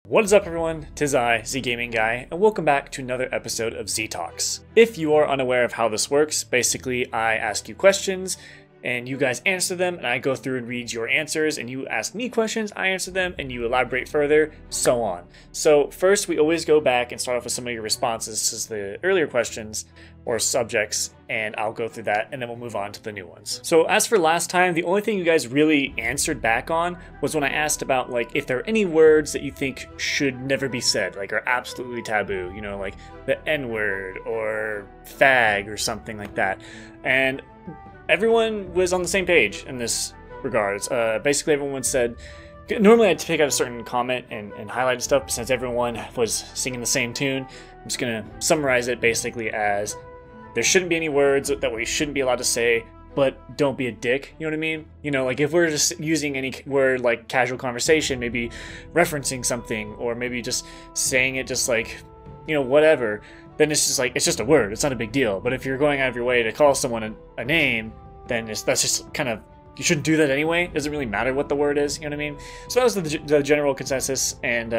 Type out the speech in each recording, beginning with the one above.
What is up everyone, 'tis I, Z Gaming Guy, and welcome back to another episode of Z Talks. If you are unaware of how this works, basically I ask you questions, and you guys answer them, and I go through and read your answers, and you ask me questions, I answer them, and you elaborate further, so on. So first we always go back and start off with some of your responses to the earlier questions or subjects, and I'll go through that, and then we'll move on to the new ones. So as for last time, the only thing you guys really answered back on was when I asked about like if there are any words that you think should never be said, like are absolutely taboo, you know, like the N-word or fag or something like that. And everyone was on the same page in this regards. Basically everyone said, normally I'd take out a certain comment and highlight stuff, but since everyone was singing the same tune, I'm just gonna summarize it basically as there shouldn't be any words that we shouldn't be allowed to say, but don't be a dick, you know what I mean? You know, like if we're just using any word like casual conversation, maybe referencing something, or maybe just saying it just like, you know, whatever, then it's just like, it's just a word, it's not a big deal. But if you're going out of your way to call someone a name, then that's just kind of, you shouldn't do that anyway. It doesn't really matter what the word is, you know what I mean? So that was the general consensus, and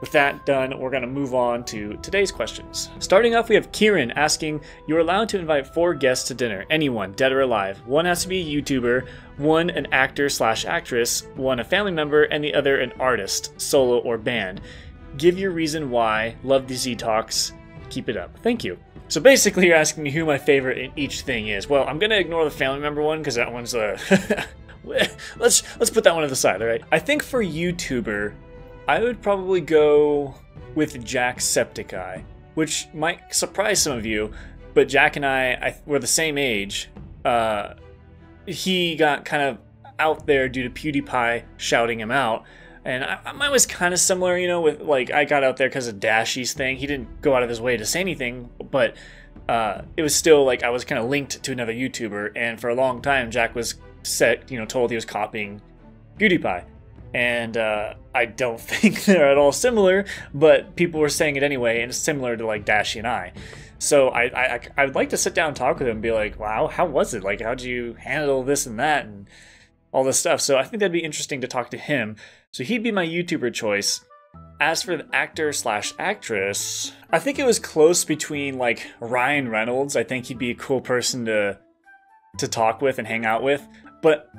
with that done, we're gonna move on to today's questions. Starting off, we have Kieran asking, you're allowed to invite 4 guests to dinner, anyone, dead or alive. One has to be a YouTuber, one an actor/actress, one a family member, and the other an artist, solo or band. Give your reason why. Love the Z Talks. Keep it up. Thank you. So basically you're asking me who my favorite in each thing is. Well, I'm gonna ignore the family member one because that one's let's put that one to the side, alright? I think for YouTuber, I would probably go with Jacksepticeye, which might surprise some of you, but Jack and I were the same age. He got kind of out there due to PewDiePie shouting him out. And mine was kind of similar, you know, with like I got out there because of Dashy's thing. He didn't go out of his way to say anything, but it was still like I was kind of linked to another YouTuber. And for a long time, Jack was told he was copying PewDiePie. And I don't think they're at all similar, but people were saying it anyway, and it's similar to like Dashy and I. So I'd like to sit down and talk with him and be like, wow, how was it? Like, how'd you handle this and that and all this stuff? So I think that'd be interesting to talk to him. So he'd be my YouTuber choice. As for the actor/actress, I think it was close between like Ryan Reynolds. I think he'd be a cool person to talk with and hang out with. But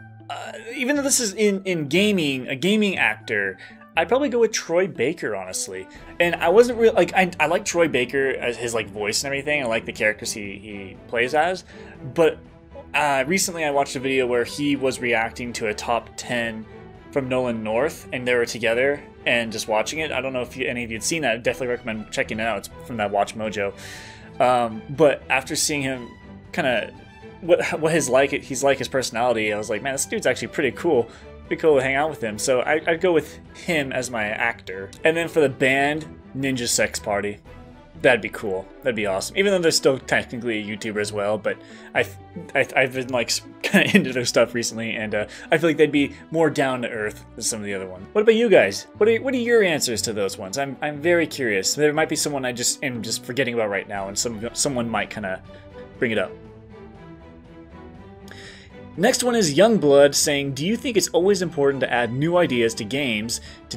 even though this is in gaming, a gaming actor, I'd probably go with Troy Baker, honestly. And I wasn't really like I like Troy Baker as his like voice and everything. I like the characters he plays as. But recently I watched a video where he was reacting to a top 10 from Nolan North, and they were together and just watching it. I don't know if any of you had seen that. I definitely recommend checking it out. It's from that Watch Mojo. But after seeing him kind of what he's like his personality, I was like, man, this dude's actually pretty cool. Pretty cool to hang out with him. So I'd go with him as my actor. And then for the band, Ninja Sex Party. That'd be cool. That'd be awesome. Even though they're still technically a YouTuber as well, but I've been like kind of into their stuff recently, and I feel like they'd be more down to earth than some of the other ones. What about you guys? What are your answers to those ones? I'm very curious. There might be someone I just am just forgetting about right now, and someone might kind of bring it up. Next one is Youngblood saying, do you think it's always important to add new ideas to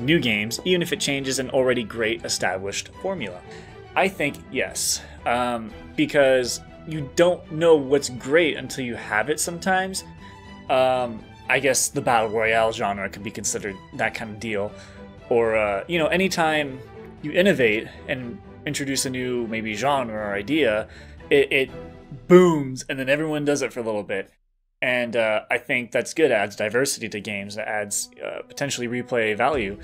new games, even if it changes an already great established formula? I think yes, because you don't know what's great until you have it sometimes. I guess the Battle Royale genre could be considered that kind of deal. Or, you know, anytime you innovate and introduce a new maybe genre or idea, it booms and then everyone does it for a little bit. And I think that's good. It adds diversity to games. It adds potentially replay value.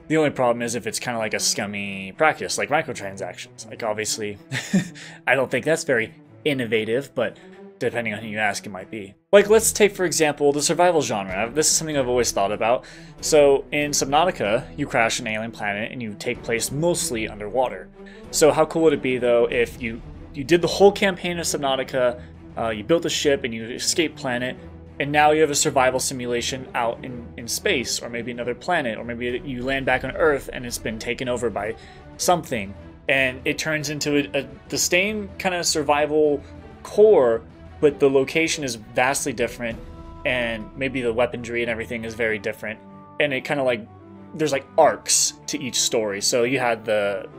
The only problem is if it's kind of like a scummy practice, like microtransactions. Like, obviously, I don't think that's very innovative, but depending on who you ask, it might be. Like, let's take, for example, the survival genre. This is something I've always thought about. So, in Subnautica, you crash an alien planet and you take place mostly underwater. So how cool would it be, though, if you did the whole campaign of Subnautica, you built a ship and you escaped planet, and now you have a survival simulation out in space, or maybe another planet, or maybe you land back on Earth and it's been taken over by something, and it turns into the same kind of survival core, but the location is vastly different, and maybe the weaponry and everything is very different, and it kind of like, there's like arcs to each story. So you had the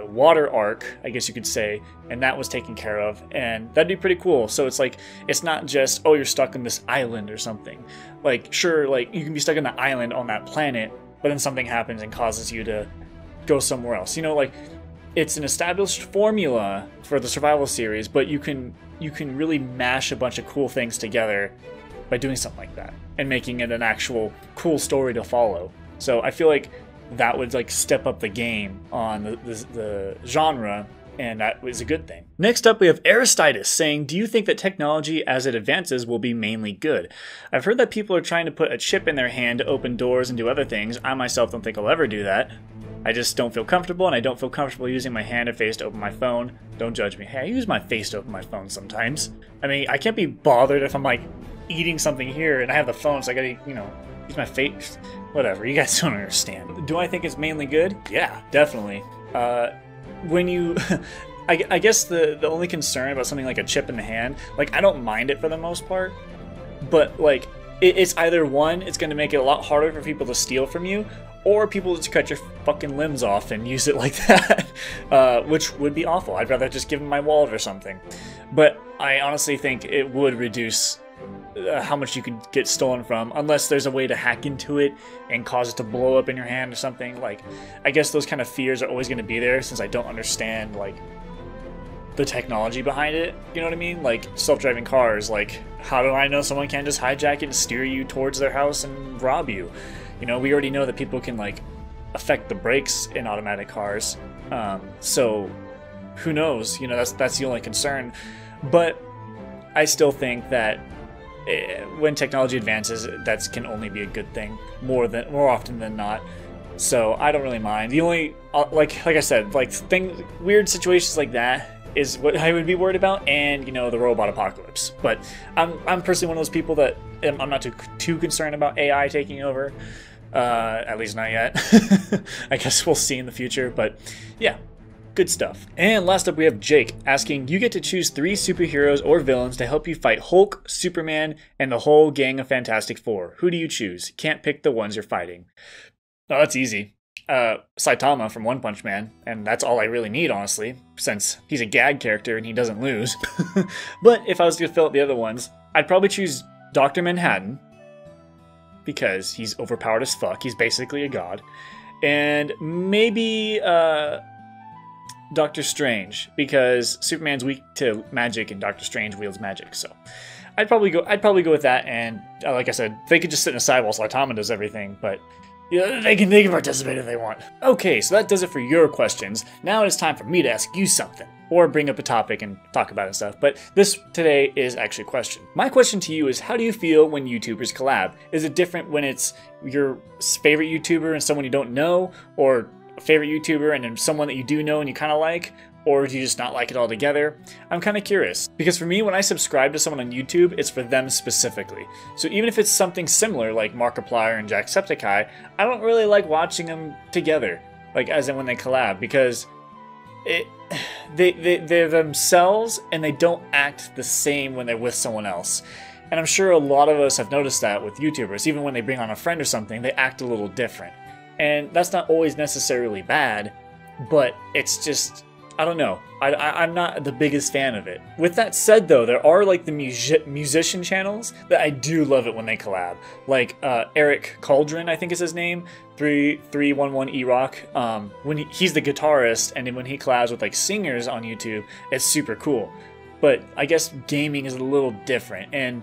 water arc, I guess you could say, and that was taken care of, and that'd be pretty cool. So it's like, it's not just, oh, you're stuck on this island or something. Like, sure, like you can be stuck on that island on that planet, but then something happens and causes you to go somewhere else. You know, like, it's an established formula for the survival series, but you can really mash a bunch of cool things together by doing something like that and making it an actual cool story to follow. So I feel like that would like step up the game on the genre, and that was a good thing. Next up, we have Aristides saying, do you think that technology as it advances will be mainly good? I've heard that people are trying to put a chip in their hand to open doors and do other things. I myself don't think I'll ever do that. I just don't feel comfortable, and I don't feel comfortable using my hand or face to open my phone. Don't judge me. Hey, I use my face to open my phone sometimes. I mean, I can't be bothered if I'm like eating something here and I have the phone, so I gotta, you know, use my face. Whatever, you guys don't understand. Do I think it's mainly good? Yeah, definitely. When you, I guess the only concern about something like a chip in the hand, like I don't mind it for the most part, but like it's either one, it's going to make it a lot harder for people to steal from you, or people just cut your fucking limbs off and use it like that, which would be awful. I'd rather just give them my wallet or something. But I honestly think it would reduce how much you could get stolen from, unless there's a way to hack into it and cause it to blow up in your hand or something. Like, I guess those kind of fears are always going to be there, since I don't understand like the technology behind it. You know what I mean? Like self-driving cars, like how do I know someone can't just hijack it and steer you towards their house and rob you? You know, we already know that people can like affect the brakes in automatic cars, so who knows? You know, that's the only concern. But I still think that when technology advances, that can only be a good thing, more often than not. So I don't really mind. The only like I said, like weird situations like that is what I would be worried about, and you know, the robot apocalypse. But I'm personally one of those people that I'm not too concerned about AI taking over. At least not yet. I guess we'll see in the future. But yeah. Good stuff. And last up we have Jake asking, you get to choose 3 superheroes or villains to help you fight Hulk, Superman, and the whole gang of Fantastic Four. Who do you choose? Can't pick the ones you're fighting. Oh, that's easy. Saitama from One Punch Man, and that's all I really need, honestly, since he's a gag character and he doesn't lose. But if I was to fill out the other ones, I'd probably choose Dr. Manhattan, because he's overpowered as fuck. He's basically a god. And maybe Doctor Strange, because Superman's weak to magic and Doctor Strange wields magic. So I'd probably go with that. And like I said, they could just sit in a side while Saitama does everything, but yeah, they can participate if they want. Okay, so that does it for your questions. Now it's time for me to ask you something, or bring up a topic and talk about it and stuff. But this today is actually a question. My question to you is, how do you feel when YouTubers collab? Is it different when it's your favorite YouTuber and someone you don't know, or a favorite YouTuber and then someone that you do know and you kind of like, or do you just not like it altogether? I'm kind of curious, because for me, when I subscribe to someone on YouTube, it's for them specifically. So even if it's something similar like Markiplier and Jacksepticeye, I don't really like watching them together, like as in when they collab, because they're themselves and they don't act the same when they're with someone else. And I'm sure a lot of us have noticed that with YouTubers. Even when they bring on a friend or something, they act a little different. And that's not always necessarily bad, but it's just, I don't know. I'm not the biggest fan of it. With that said, though, there are like the musician channels that I do love it when they collab. Like Eric Cauldron, I think is his name, 311 E-Rock. When he's the guitarist, and then when he collabs with like singers on YouTube, it's super cool. But I guess gaming is a little different, and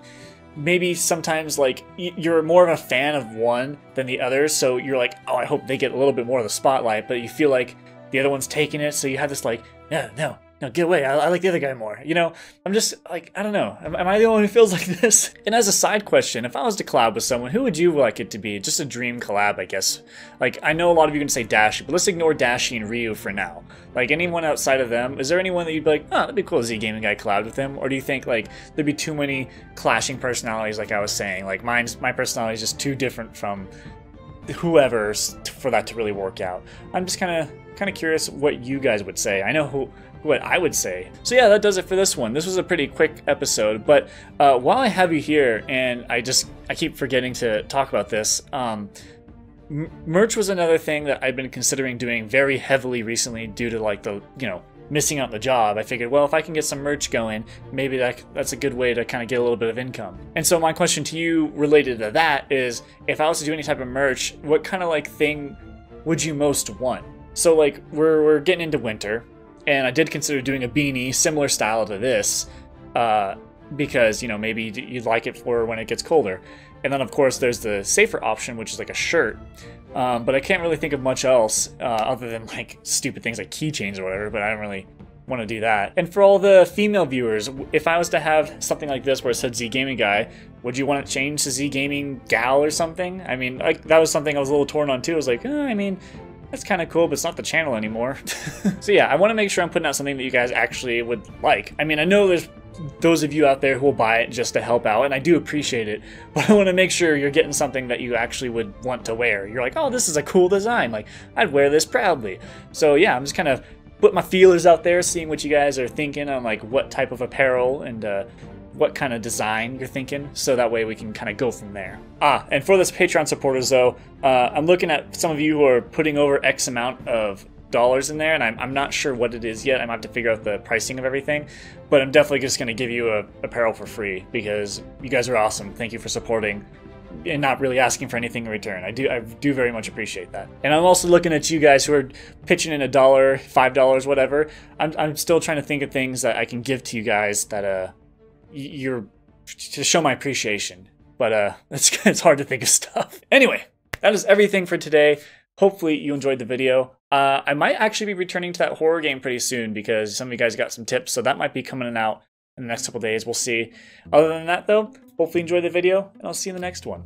maybe sometimes like you're more of a fan of one than the other, so you're like, oh, I hope they get a little bit more of the spotlight, but you feel like the other one's taking it, so you have this like, no, get away, I like the other guy more, you know? I'm just like, I don't know, am I the only one who feels like this? And as a side question, if I was to collab with someone, who would you like it to be? Just a dream collab, I guess. Like, I know a lot of you can say Dashi, but let's ignore Dashi and Ryu for now. Like, anyone outside of them, is there anyone that you'd be like, oh, that'd be cool to see a gaming guy collab with him? Or do you think, like, there'd be too many clashing personalities, like I was saying? Like, my personality is just too different from whoever's for that to really work out. I'm just kind of curious what you guys would say. I know what I would say. So yeah, that does it for this one. This was a pretty quick episode, but while I have you here, and I keep forgetting to talk about this, merch was another thing that I've been considering doing very heavily recently due to like the, missing out on the job. I figured, well, if I can get some merch going, maybe that's a good way to kind of get a little bit of income. And so my question to you related to that is, if I was to do any type of merch, what kind of like thing would you most want? So like we're getting into winter, and I did consider doing a beanie similar style to this, because maybe you'd like it for when it gets colder. And then of course there's the safer option, which is like a shirt. But I can't really think of much else other than like stupid things like keychains or whatever, but I don't really want to do that. And for all the female viewers, if I was to have something like this where it said Z Gaming Guy, would you want it changed to Z Gaming Gal or something? I mean, like that was something I was a little torn on too. I was like, I mean, that's kind of cool, but it's not the channel anymore. So yeah, I want to make sure I'm putting out something that you guys actually would like. I mean, I know there's those of you out there who will buy it just to help out, and I do appreciate it, but I want to make sure you're getting something that you actually would want to wear. You're like, oh, this is a cool design, like I'd wear this proudly. So yeah, I'm just kind of putting my feelers out there, seeing what you guys are thinking on like what type of apparel and what kind of design you're thinking, so that way we can kind of go from there. And for this Patreon supporters though, I'm looking at some of you who are putting over X amount of dollars in there, and I'm not sure what it is yet. I might have to figure out the pricing of everything, but I'm definitely just going to give you a apparel for free because you guys are awesome. Thank you for supporting and not really asking for anything in return. I do very much appreciate that. And I'm also looking at you guys who are pitching in $1, $5, whatever. I'm still trying to think of things that I can give to you guys that you're to show my appreciation, but it's hard to think of stuff. Anyway, that is everything for today. Hopefully you enjoyed the video. I might actually be returning to that horror game pretty soon because some of you guys got some tips, so that might be coming out in the next couple days. We'll see. Other than that though, hopefully you enjoyed the video, and I'll see you in the next one.